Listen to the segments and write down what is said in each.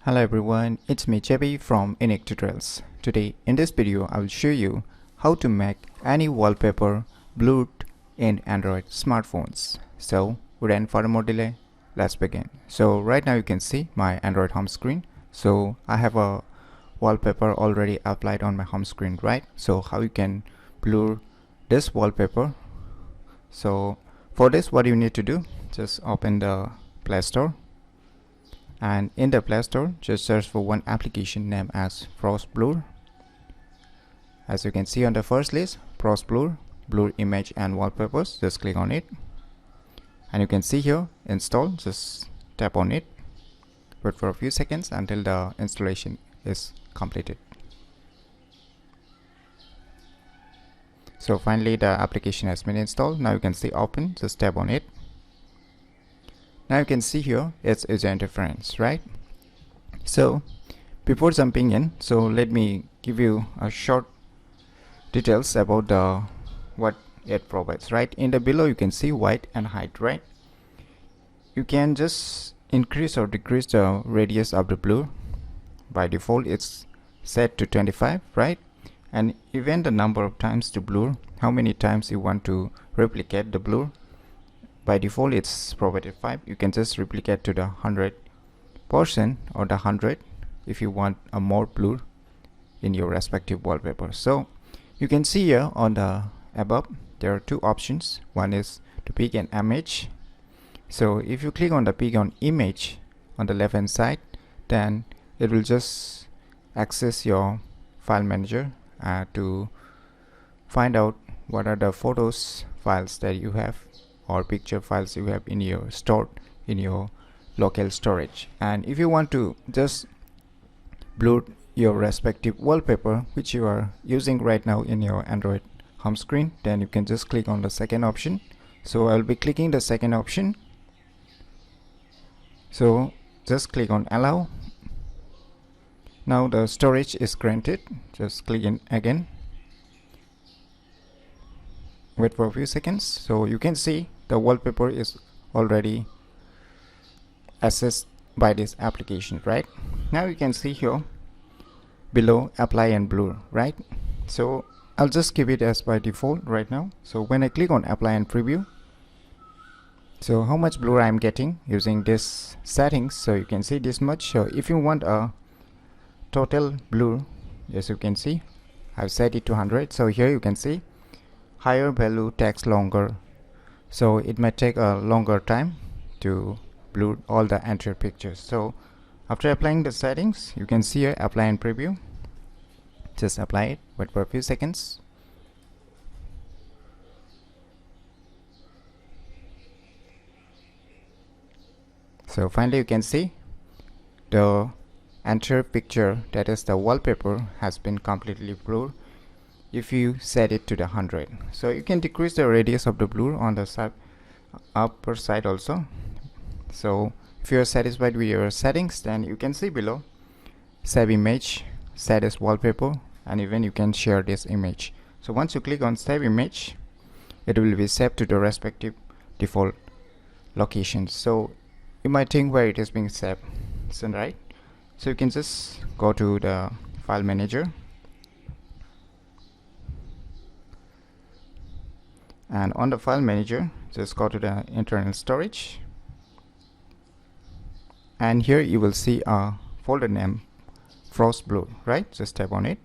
Hello everyone, it's me JB from UniqueTutorials. Today in this video I will show you how to make any wallpaper blurred in Android smartphones. So without further more delay, let's begin. So right now you can see my Android home screen. So I have a wallpaper already applied on my home screen, right? So how you can blur this wallpaper? So for this, what you need to do, just open the Play Store. And in the Play Store, just search for one application named as Frost Blur. As you can see on the first list, Frost Blur, Blur Image and Wallpapers. Just click on it. And you can see here, install. Just tap on it. Wait for a few seconds until the installation is completed. So finally, the application has been installed. Now you can see open. Just tap on it. Now you can see here it's user interference, right? So before jumping in, so let me give you a short details about the what it provides, right? In the below you can see width and height, right? You can just increase or decrease the radius of the blur. By default it's set to 25, right? And even the number of times to blur, how many times you want to replicate the blur. By default it's provided 5. You can just replicate to the 100% or the 100 if you want a more blur in your respective wallpaper. So you can see here on the above there are two options. One is to pick an image. So if you click on the pick on image on the left hand side, then it will just access your file manager to find out what are the photos files that you have or picture files you have in your stored in your local storage. And if you want to just blur your respective wallpaper which you are using right now in your Android home screen, then you can just click on the second option. So I'll be clicking the second option. So just click on allow. Now the storage is granted. Just click in again. Wait for a few seconds. So you can see the wallpaper is already accessed by this application, right? Now you can see here below apply and blur, right? So I'll just keep it as by default right now. So when I click on apply and preview, so how much blur I'm getting using this settings, so you can see this much. So if you want a total blur, as you can see I've set it to 100. So here you can see higher value takes longer, so it might take a longer time to blur all the entire pictures. So after applying the settings, you can see here apply and preview. Just apply it, wait for a few seconds. So finally you can see the entire picture, that is the wallpaper, has been completely blurred if you set it to the 100. So you can decrease the radius of the blur on the side, upper side also. So if you are satisfied with your settings, then you can see below save image, set as wallpaper, and even you can share this image. So once you click on save image, it will be saved to the respective default locations. So you might think where it is being saved, so right? So you can just go to the file manager, and on the file manager just go to the internal storage, and here you will see a folder name Frost Blur, right? Just tap on it.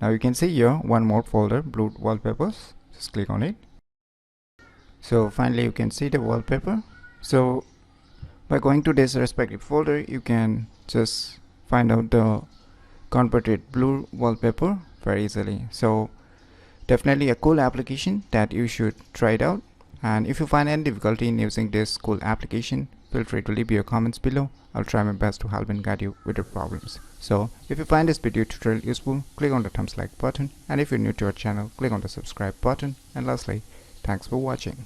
Now you can see here one more folder, blurred wallpapers. Just click on it. So finally you can see the wallpaper. So by going to this respective folder, you can just find out the converted blur wallpaper very easily. So definitely a cool application that you should try it out. And if you find any difficulty in using this cool application, feel free to leave your comments below. I'll try my best to help and guide you with your problems. So if you find this video tutorial useful, click on the thumbs like button, and if you're new to our channel, click on the subscribe button. And lastly, thanks for watching.